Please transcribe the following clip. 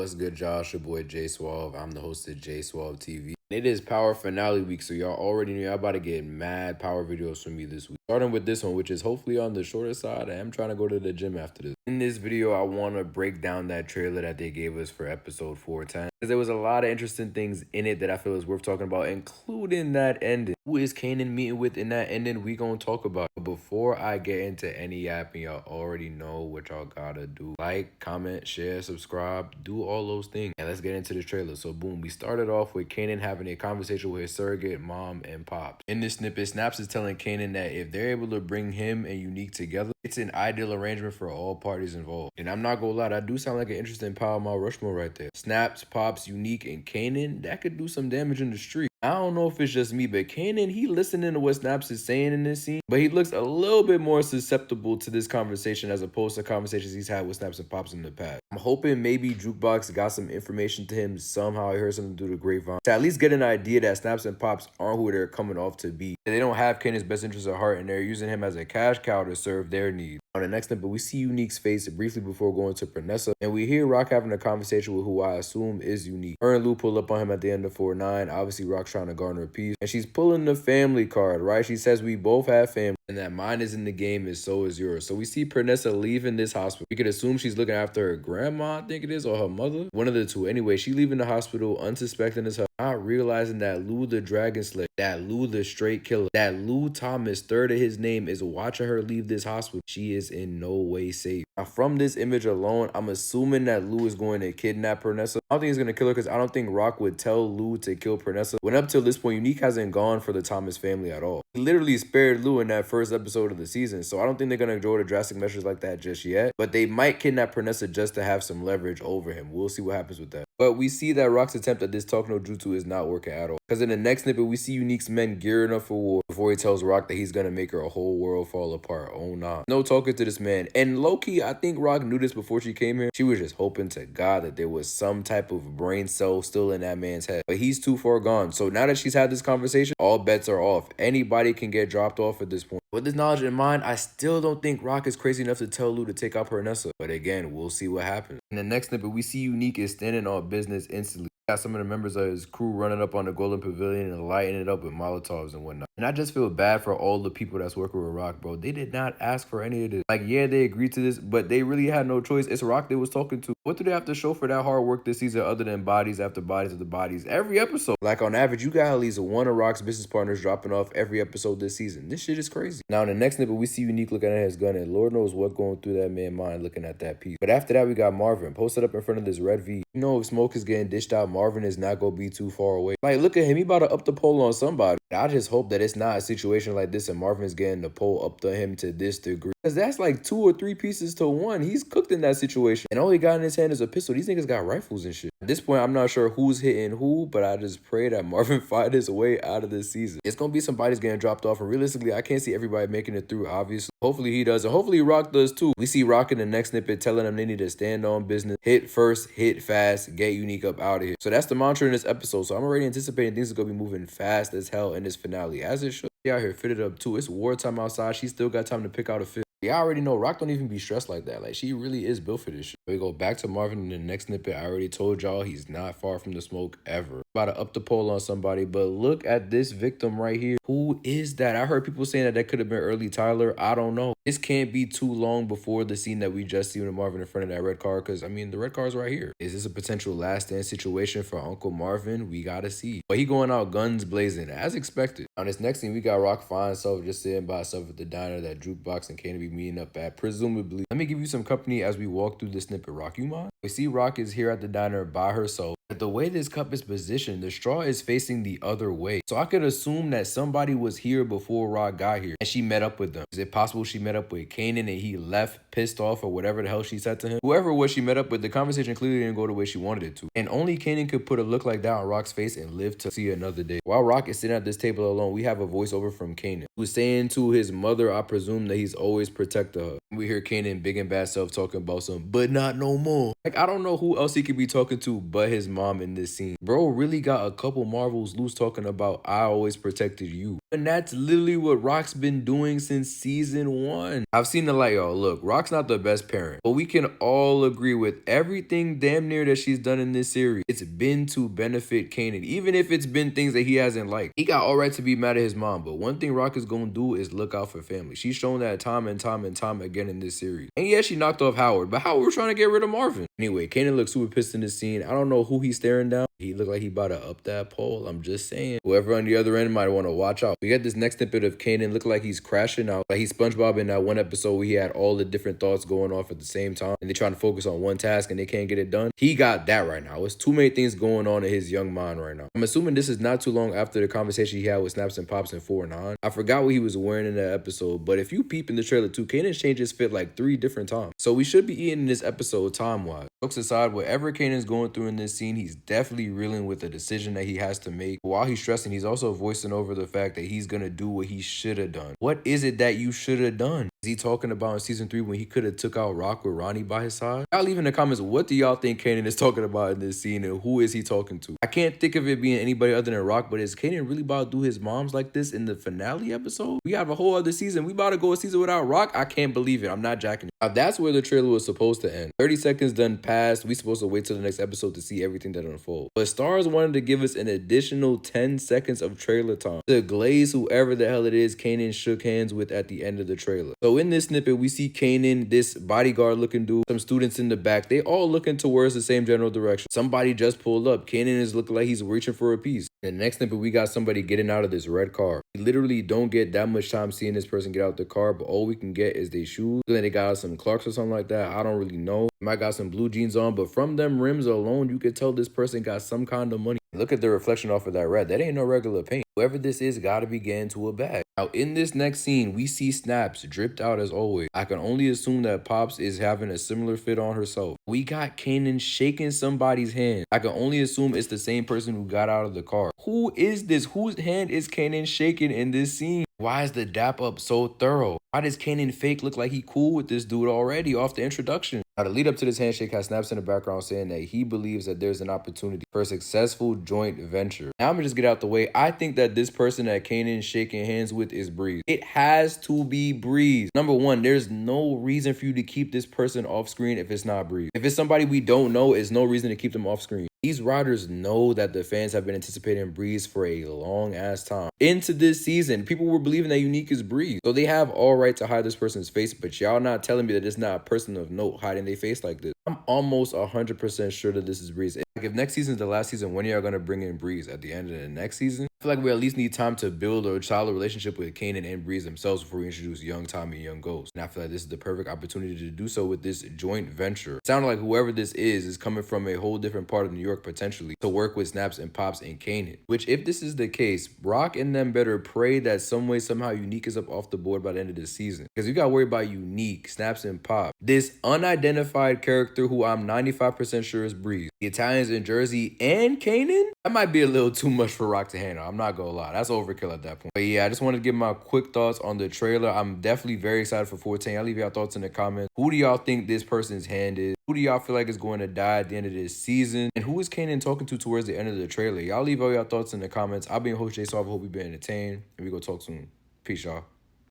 What's good, Josh? Your boy J Suave. I'm the host of J Suave TV. It is power finale week, so y'all already know y'all about to get mad power videos from me this week. Starting with this one, which is hopefully on the shorter side. I am trying to go to the gym after this. In this video, I want to break down that trailer that they gave us for episode 410. Because there was a lot of interesting things in it that I feel is worth talking about, including that ending. Who is Kanan meeting with in that ending? We gonna talk about. But before I get into any yapping, y'all already know what y'all gotta do. Like, comment, share, subscribe, do all those things. And let's get into the trailer. So boom, we started off with Kanan having a conversation with his surrogate mom and pops. In this snippet, Snaps is telling Kanan that if they're able to bring him and Unique together, it's an ideal arrangement for all parties involved. And I'm not gonna lie, that do sound like an interesting Power Mount Rushmore right there. Snaps, Pops, Unique, and Kanan, that could do some damage in the street. I don't know if it's just me, but Kanan, he listening to what Snaps is saying in this scene, but he looks a little bit more susceptible to this conversation as opposed to conversations he's had with Snaps and Pops in the past. I'm hoping maybe Jukebox got some information to him somehow. I heard something through the grapevine to at least get an idea that Snaps and Pops aren't who they're coming off to be. They don't have Kanan's best interest at heart, and they're using him as a cash cow to serve their needs. On the next snippet, we see Unique's face briefly before going to Pernessa, and we hear Rock having a conversation with who I assume is Unique. Her and Lou pull up on him at the end of 4-9. Obviously, Rock's trying to garner a piece, and she's pulling the family card, right? She says we both have family, and that mine is in the game and so is yours. So we see Pernessa leaving this hospital. We could assume she's looking after her grandma, I think it is, or her mother. One of the two. Anyway, she leaving the hospital unsuspecting as hell, not realizing that Lou the Dragon Slayer, that Lou the Straight Killer, that Lou Thomas, third of his name, is watching her leave this hospital. She is in no way safe. Now, from this image alone, I'm assuming that Lou is going to kidnap Pernessa. I don't think he's going to kill her because I don't think Rock would tell Lou to kill Pernessa. When up till this point, Unique hasn't gone for the Thomas family at all. He literally spared Lou in that first episode of the season, so I don't think they're going to go to drastic measures like that just yet. But they might kidnap Pernessa just to have some leverage over him. We'll see what happens with that. But we see that Rock's attempt at this talk no jutsu is not working at all. Because in the next snippet, we see Unique's men gearing up for war before he tells Rock that he's going to make her whole world fall apart. Oh nah. No talking to this man. And low-key, I think Rock knew this before she came here. She was just hoping to God that there was some type of brain cell still in that man's head. But he's too far gone. So now that she's had this conversation, all bets are off. Anybody can get dropped off at this point. With this knowledge in mind, I still don't think Rock is crazy enough to tell Lou to take out Pernessa. But again, we'll see what happens. In the next snippet, we see Unique is standing on business instantly. Got some of the members of his crew running up on the Golden Pavilion and lighting it up with Molotovs and whatnot. And I just feel bad for all the people that's working with Rock, bro. They did not ask for any of this. Like, yeah, they agreed to this, but they really had no choice. It's Rock they was talking to. What do they have to show for that hard work this season other than bodies after bodies after bodies? Every episode. Like, on average, you got at least one of Rock's business partners dropping off every episode this season. This shit is crazy. Now, in the next snippet, we see Unique looking at his gun, and Lord knows what going through that man's mind looking at that piece. But after that, we got Marvin posted up in front of this red V. You know, if smoke is getting dished out, Marvin is not going to be too far away. Like, look at him. He about to up the pole on somebody. I just hope that it's not a situation like this and Marvin's getting the pole up to him to this degree. Because that's like 2 or 3 pieces to 1. He's cooked in that situation. And all he got in his hand is a pistol. These niggas got rifles and shit. At this point, I'm not sure who's hitting who, but I just pray that Marvin fight his way out of this season. It's going to be some bodies getting dropped off. And realistically, I can't see everybody making it through, obviously. Hopefully he does. And hopefully Rock does too. We see Rock in the next snippet telling them they need to stand on business. Hit first, hit fast, get Unique up out of here. So that's the mantra in this episode. So I'm already anticipating things are going to be moving fast as hell in this finale. As it should. She out here fitted up too. It's wartime outside. She still got time to pick out a fit. Yeah, I already know Rock don't even be stressed like that. Like, she really is built for this shit. We go back to Marvin in the next snippet. I already told y'all he's not far from the smoke ever. About to up the pole on somebody, but look at this victim right here. Who is that? I heard people saying that could have been early Tyler. I don't know. This can't be too long before the scene that we just seen with Marvin in front of that red car, because, I mean, the red car's right here. Is this a potential last stand situation for Uncle Marvin? We gotta see. But he going out guns blazing, as expected. On this next scene, we got Rock finding himself just sitting by himself at the diner that Jukebox and Kanan be meeting up at, presumably. Let me give you some company as we walk through the snippet. Rock, you mind? We see Rock is here at the diner by herself. But the way this cup is positioned, the straw is facing the other way. So I could assume that somebody was here before Rock got here and she met up with them. Is it possible she met up with Kanan and he left pissed off or whatever the hell she said to him? Whoever it was she met up with, the conversation clearly didn't go the way she wanted it to. And only Kanan could put a look like that on Rock's face and live to see another day. While Rock is sitting at this table alone, we have a voiceover from Kanan, who's saying to his mother, I presume, that he's always protected her. We hear Kanan big and bad self talking about some, but not no more. Like, I don't know who else he could be talking to but his mom in this scene. Bro really got a couple Marvels loose talking about, I always protected you. And that's literally what Rock's been doing since season 1. I've seen the light, y'all. Look, Rock Rock's not the best parent, but we can all agree with everything damn near that she's done in this series. It's been to benefit Kanan, even if it's been things that he hasn't liked. He got all right to be mad at his mom, but one thing Rock is gonna do is look out for family. She's shown that time and time and time again in this series. And yeah, she knocked off Howard, but Howard was trying to get rid of Marvin. Anyway, Kanan looks super pissed in this scene. I don't know who he's staring down. He looked like he about to up that pole. I'm just saying. Whoever on the other end might want to watch out. We got this next snippet of Kanan look like he's crashing out. Like he's SpongeBob in that one episode where he had all the different thoughts going off at the same time. And they're trying to focus on one task and they can't get it done. He got that right now. It's too many things going on in his young mind right now. I'm assuming this is not too long after the conversation he had with Snaps and Pops in 4 and 9. I forgot what he was wearing in that episode. But if you peep in the trailer too, Kanan's changed his fit like 3 different times. So we should be eating this episode time-wise. Jokes aside, whatever Kanan's going through in this scene, he's definitely reeling with a decision that he has to make. While he's stressing, he's also voicing over the fact that he's gonna do what he should have done. What is it that you should have done? Is he talking about in season 3 when he could have took out Rock with Ronnie by his side? Y'all leave in the comments, what do y'all think Kanan is talking about in this scene and who is he talking to? I can't think of it being anybody other than Rock, but is Kanan really about to do his moms like this in the finale episode? We have a whole other season. We about to go a season without Rock? I can't believe it. I'm not jacking it. Now that's where the trailer was supposed to end. 30 seconds done passed. We supposed to wait till the next episode to see everything that unfolds. But Stars wanted to give us an additional 10 seconds of trailer time to glaze whoever the hell it is Kanan shook hands with at the end of the trailer. So in this snippet, we see Kanan, this bodyguard looking dude, some students in the back. They all looking towards the same general direction. Somebody just pulled up. Kanan is looking like he's reaching for a piece. In the next snippet, we got somebody getting out of this red car. We literally don't get that much time seeing this person get out the car, but all we can get is their shoes. Then they got some Clarks or something like that. I don't really know. Might got some blue jeans on, but from them rims alone, you could tell this person got some kind of money. Look at the reflection off of that red. That ain't no regular paint. Whoever this is gotta be getting to a bag. Now, in this next scene, we see Snaps dripped out as always. I can only assume that Pops is having a similar fit on herself. We got Kanan shaking somebody's hand. I can only assume it's the same person who got out of the car. Who is this? Whose hand is Kanan shaking in this scene? Why is the dap up so thorough? Why does Kanan fake look like he cool with this dude already off the introduction? Now, the lead up to this handshake has Snaps in the background saying that he believes that there's an opportunity for a successful joint venture. Now, I'm gonna just get out the way. I think that this person that Kanan's shaking hands with is Breeze. It has to be Breeze. Number one, there's no reason for you to keep this person off screen if it's not Breeze. If it's somebody we don't know, there's no reason to keep them off screen. These riders know that the fans have been anticipating Breeze for a long ass time. Into this season, people were believing that Unique is Breeze. So they have all right to hide this person's face, but y'all not telling me that it's not a person of note hiding their face like this. I'm almost 100% sure that this is Breeze. Like if next season's the last season, when are y'all gonna bring in Breeze? At the end of the next season? I feel like we at least need time to build a solid relationship with Kanan and Breeze themselves before we introduce Young Tommy and Young Ghost. And I feel like this is the perfect opportunity to do so with this joint venture. It sounded like whoever this is coming from a whole different part of New York potentially to work with Snaps and Pops and Kanan. Which if this is the case, Rock and them better pray that some way somehow Unique is up off the board by the end of the season. Because you gotta worry about Unique, Snaps and Pop. This unidentified character who I'm 95% sure is Breeze. The Italians in Jersey and Kanan? That might be a little too much for Rock to handle. I'm not gonna lie. That's overkill at that point. But yeah, I just wanted to give my quick thoughts on the trailer. I'm definitely very excited for 14. I'll leave y'all thoughts in the comments. Who do y'all think this person's hand is? Who do y'all feel like is going to die at the end of this season? And who is Kanan talking to towards the end of the trailer? Y'all leave all y'all thoughts in the comments. I'll be your host, Jay, so I hope you've been entertained. And we go talk soon. Peace, y'all.